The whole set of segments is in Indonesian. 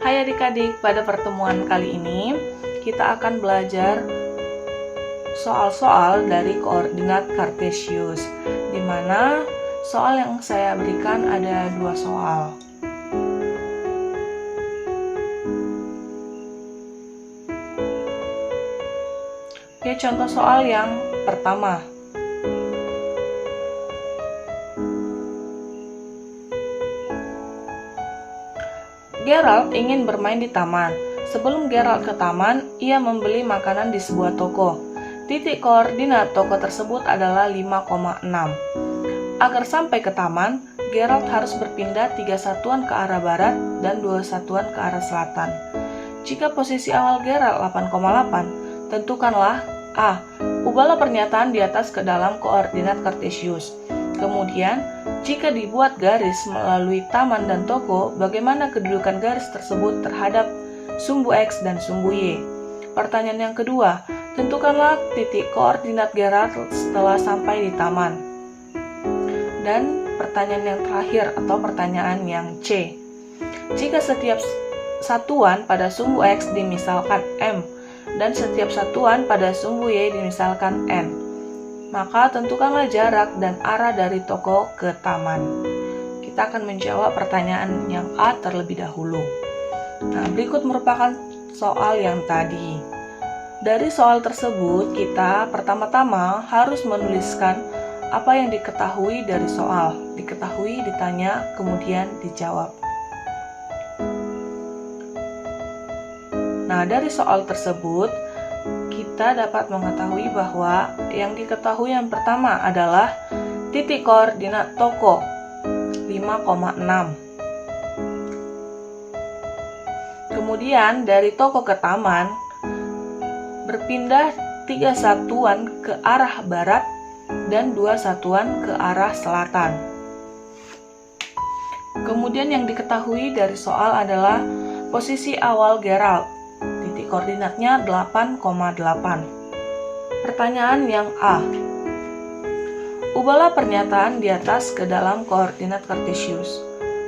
Hai adik-adik, pada pertemuan kali ini kita akan belajar soal-soal dari koordinat kartesius, di mana soal yang saya berikan ada 2 soal. Oke, contoh soal yang pertama. Gerald ingin bermain di taman. Sebelum Gerald ke taman, ia membeli makanan di sebuah toko. Titik koordinat toko tersebut adalah 5,6. Agar sampai ke taman, Gerald harus berpindah 3 satuan ke arah barat dan 2 satuan ke arah selatan. Jika posisi awal Gerald 8,8, tentukanlah A. Ubahlah pernyataan di atas ke dalam koordinat kartesius. Kemudian, jika dibuat garis melalui taman dan toko, bagaimana kedudukan garis tersebut terhadap sumbu X dan sumbu Y? Pertanyaan yang kedua, tentukanlah titik koordinat Gerald setelah sampai di taman. Dan pertanyaan yang terakhir atau pertanyaan yang C. Jika setiap satuan pada sumbu X dimisalkan M dan setiap satuan pada sumbu Y dimisalkan N, maka tentukanlah jarak dan arah dari toko ke taman. Kita akan menjawab pertanyaan yang A terlebih dahulu. Nah, berikut merupakan soal yang tadi. Dari soal tersebut, kita pertama-tama harus menuliskan apa yang diketahui dari soal. Diketahui, ditanya, kemudian dijawab. Nah, dari soal tersebut, kita dapat mengetahui bahwa yang diketahui yang pertama adalah titik koordinat toko 5,6. Kemudian dari toko ke taman berpindah 3 satuan ke arah barat dan 2 satuan ke arah selatan. Kemudian yang diketahui dari soal adalah posisi awal Gerald. Titik koordinatnya 8,8. Pertanyaan yang A. Ubahlah pernyataan di atas ke dalam koordinat kartesius.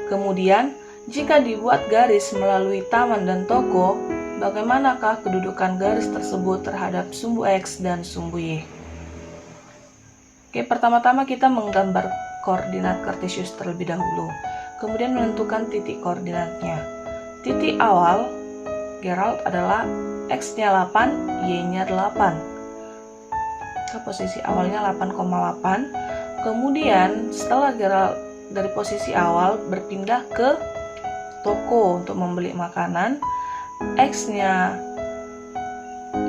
Kemudian, jika dibuat garis melalui taman dan toko, bagaimanakah kedudukan garis tersebut terhadap sumbu X dan sumbu Y? Oke, pertama-tama kita menggambar koordinat kartesius terlebih dahulu. Kemudian menentukan titik koordinatnya. Titik awal Gerald adalah X-nya 8, Y-nya 8. Posisi awalnya 8,8. Kemudian setelah Gerald dari posisi awal berpindah ke toko untuk membeli makanan, X-nya 5,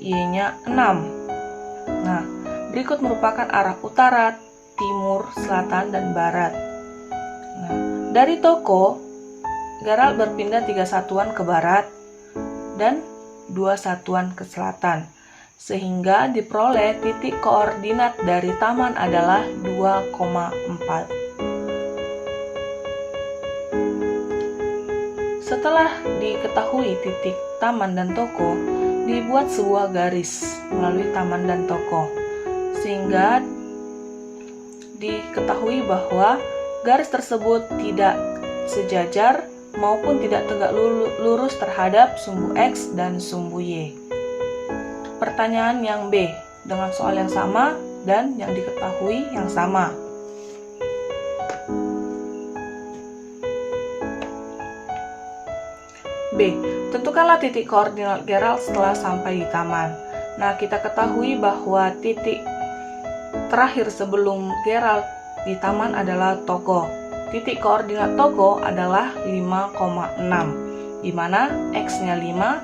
Y-nya 6. Nah, berikut merupakan arah utara, timur, selatan, dan barat. Nah, dari toko Gerald berpindah 3 satuan ke barat dan 2 satuan ke selatan, sehingga diperoleh titik koordinat dari taman adalah 2,4. Setelah diketahui titik taman dan toko, dibuat sebuah garis melalui taman dan toko, sehingga diketahui bahwa garis tersebut tidak sejajar maupun tidak tegak lurus terhadap sumbu X dan sumbu Y. Pertanyaan yang B, dengan soal yang sama dan yang diketahui yang sama. B. Tentukanlah titik koordinat Gerald setelah sampai di taman. Nah, kita ketahui bahwa titik terakhir sebelum Gerald di taman adalah toko. Titik koordinat toko adalah 5,6, di mana X-nya 5,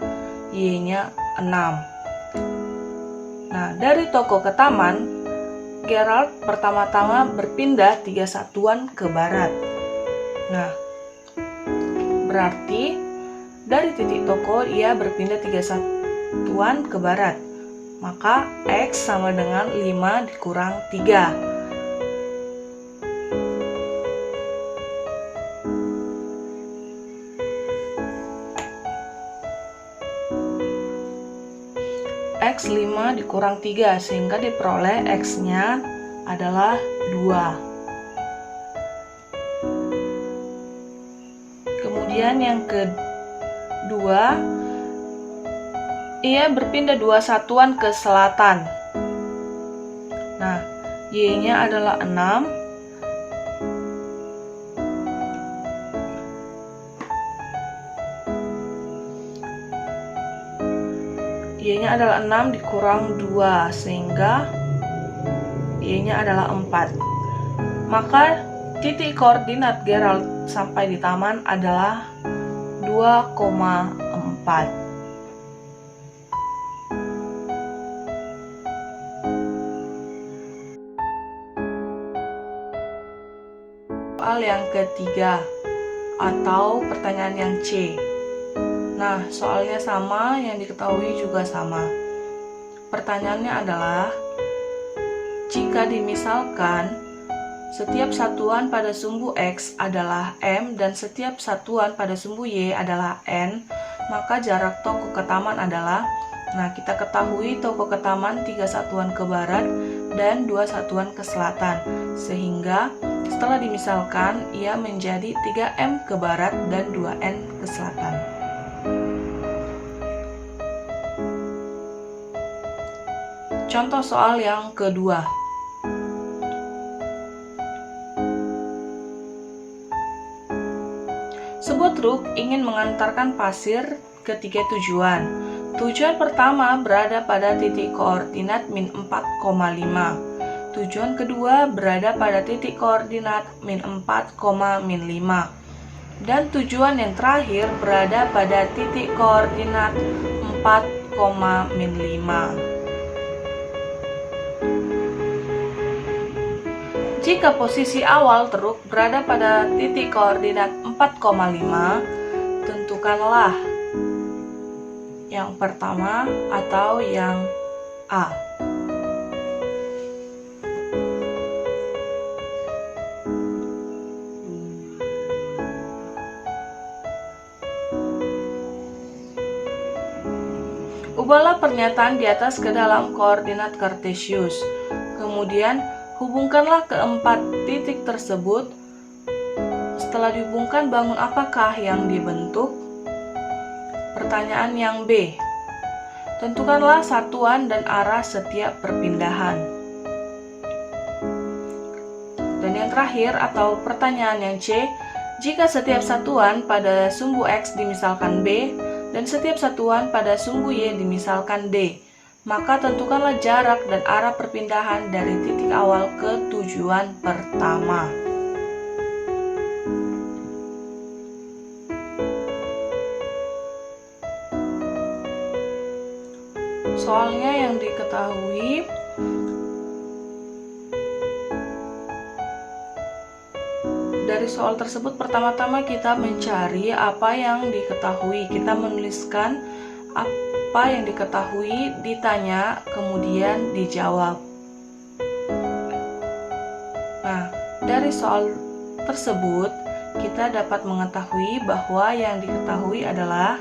Y-nya 6. Nah, dari toko ke taman, Gerald pertama-tama berpindah 3 satuan ke barat. Nah, berarti dari titik toko ia berpindah 3 satuan ke barat. Maka X sama dengan 5 dikurang 3. X 5 dikurang 3, sehingga diperoleh X-nya adalah 2. Kemudian yang kedua, ia berpindah 2 satuan ke selatan. Nah, Y-nya adalah 6. Y-nya adalah 6 dikurang 2, sehingga Y-nya adalah 4. Maka titik koordinat Gerald sampai di taman adalah 2,4. Soal yang ketiga atau pertanyaan yang C. Nah, soalnya sama, yang diketahui juga sama. Pertanyaannya adalah, jika dimisalkan setiap satuan pada sumbu X adalah M dan setiap satuan pada sumbu Y adalah N, maka jarak toko ke taman adalah, nah kita ketahui toko ke taman 3 satuan ke barat dan 2 satuan ke selatan, sehingga setelah dimisalkan ia menjadi 3M ke barat dan 2N ke selatan. Contoh soal yang kedua. Sebuah truk ingin mengantarkan pasir ke 3 tujuan. Tujuan pertama berada pada titik koordinat min 4,5. Tujuan kedua berada pada titik koordinat min 4, min 5. Dan tujuan yang terakhir berada pada titik koordinat 4, min 5. Jika posisi awal truk berada pada titik koordinat 4,5, tentukanlah yang pertama atau yang A. Ubahlah pernyataan di atas ke dalam koordinat kartesius. Kemudian hubungkanlah keempat titik tersebut. Setelah dihubungkan, bangun apakah yang dibentuk? Pertanyaan yang B. Tentukanlah satuan dan arah setiap perpindahan. Dan yang terakhir atau pertanyaan yang C. Jika setiap satuan pada sumbu X dimisalkan B dan setiap satuan pada sumbu Y dimisalkan D, maka tentukanlah jarak dan arah perpindahan dari titik awal ke tujuan pertama. Soalnya yang diketahui, dari soal tersebut pertama-tama kita mencari apa yang diketahui. Kita menuliskan apa yang diketahui, ditanya, kemudian dijawab. Nah, dari soal tersebut kita dapat mengetahui bahwa yang diketahui adalah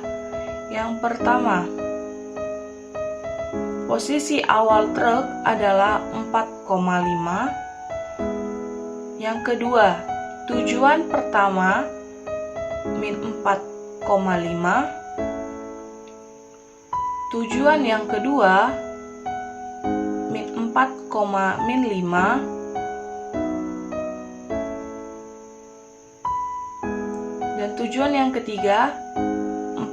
yang pertama, posisi awal truk adalah 4,5. Yang kedua, tujuan pertama min 4,5. Tujuan yang kedua min 4, min 5. Dan tujuan yang ketiga 4,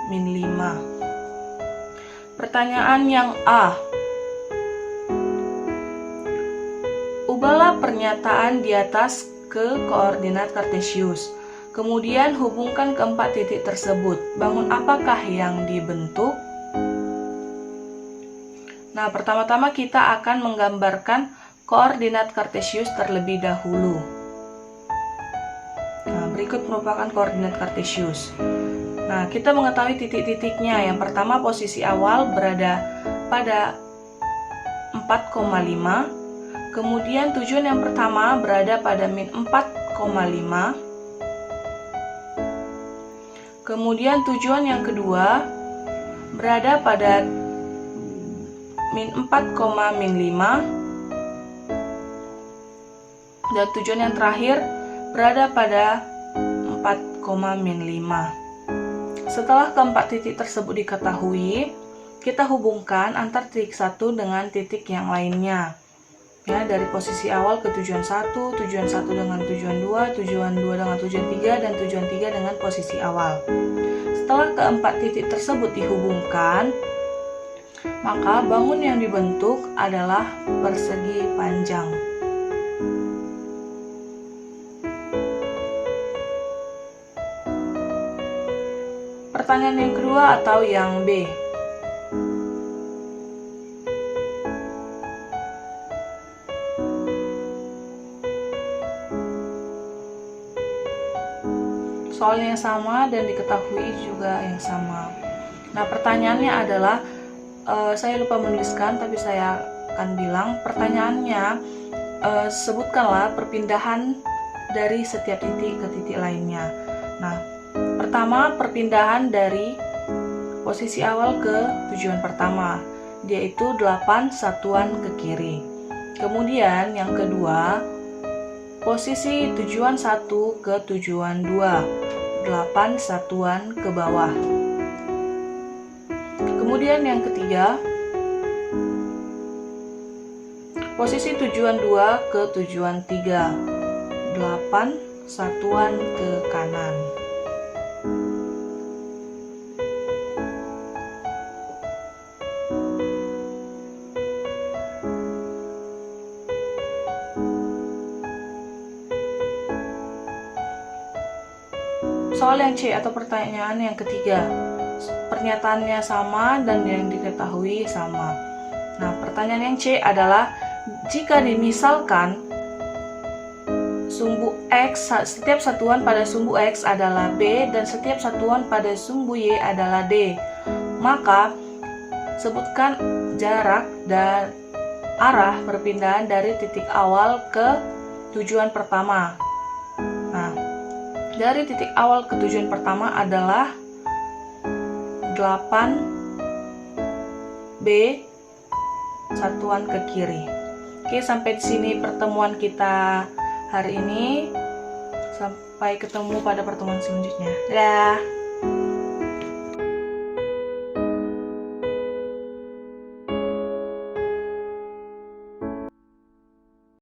min 5. Pertanyaan yang A. Ubahlah pernyataan di atas ke koordinat kartesius. Kemudian hubungkan keempat titik tersebut. Bangun apakah yang dibentuk? Nah, pertama-tama kita akan menggambarkan koordinat kartesius terlebih dahulu. Nah, berikut merupakan koordinat kartesius. Nah, kita mengetahui titik-titiknya. Yang pertama, posisi awal berada pada 4,5. Kemudian tujuan yang pertama berada pada min 4,5. Kemudian tujuan yang kedua berada pada min 4, min 5. Dan tujuan yang terakhir berada pada 4, 4,-5. Setelah keempat titik tersebut diketahui, kita hubungkan antar titik 1 dengan titik yang lainnya. Ya, dari posisi awal ke tujuan 1 dengan tujuan 2, tujuan 2 dengan tujuan 3, dan tujuan 3 dengan posisi awal. Setelah keempat titik tersebut dihubungkan, maka bangun yang dibentuk adalah persegi panjang. Pertanyaan yang kedua atau yang B. Soalnya yang sama dan diketahui juga yang sama. Nah, pertanyaannya adalah saya lupa menuliskan, tapi saya akan bilang pertanyaannya, sebutkanlah perpindahan dari setiap titik ke titik lainnya. Nah, pertama perpindahan dari posisi awal ke tujuan pertama, yaitu 8 satuan ke kiri. Kemudian yang kedua, posisi tujuan 1 ke tujuan 2, 8 satuan ke bawah. Kemudian yang ketiga, posisi tujuan 2 ke tujuan 3, 8 satuan ke kanan. Soal yang C atau pertanyaan yang ketiga, pernyataannya sama dan yang diketahui sama. Nah, pertanyaan yang C adalah, jika dimisalkan sumbu X, setiap satuan pada sumbu X adalah B dan setiap satuan pada sumbu Y adalah D, maka sebutkan jarak dan arah perpindahan dari titik awal ke tujuan pertama. Nah, dari titik awal ke tujuan pertama adalah 8B satuan ke kiri. Oke, sampai di sini pertemuan kita hari ini. Sampai ketemu pada pertemuan selanjutnya. Dadah.